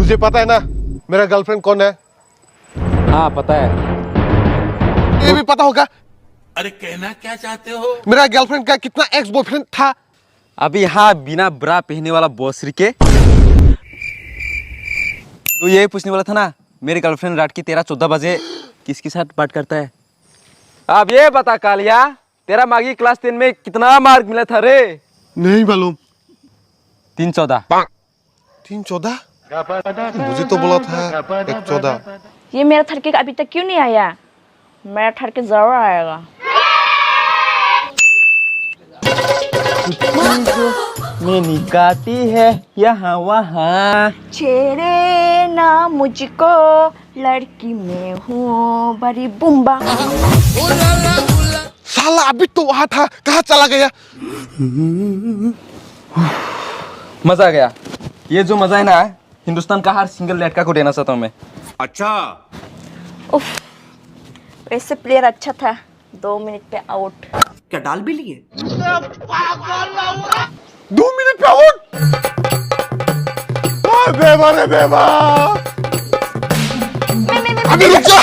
तुझे पता है ना मेरा गर्लफ्रेंड कौन है? हाँ पता है। ये भी पता होगा। अरे कहना क्या चाहते हो? मेरा गर्लफ्रेंड का कितना एक्स बॉयफ्रेंड था? अभी हाँ बिना ब्रा पहने वाला बॉसरी के। तो यही पूछने वाला था ना, मेरी गर्लफ्रेंड रात की 13-14 बजे किसके साथ बात करता है? अब ये बता कालिया, तेरा मागी क्लास 10 में कितना मार्क मिला था रे? नहीं मालूम। 3-14। 3-14? मुझे तो बोला था 1-14। ये मेरा थरके अभी तक क्यों नहीं आया? मेरा थरके जरूर आएगा। मैंने काटी है यहाँ वहाँ। छेड़े ना मुझको, लड़की में हूँ बड़ी बुम्बा। साला अभी तो वहाँ था, कहाँ चला गया? मजा आ गया। ये जो मजा है ना, हिंदुस्तान का हर सिंगल लड़का को देना चाहता हूँ मैं। अच्छा। उफ, वैसे प्लेयर अच्छा था, 2 मिनट पे आउट। क्या डाल भी लिए? 2 मिनट पे आउट? बेवा रे बेवा। अभी रुक जा।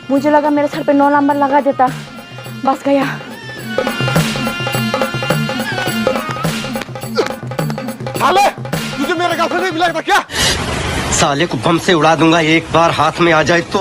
मुझे लगा मेरे सर पे 9 नंबर लगा देता, बस गया। साले, तुझे मेरा गर्लफ्रेंड नहीं मिला था क्या? साले को बम से उड़ा दूंगा एक बार हाथ में आ जाए तो।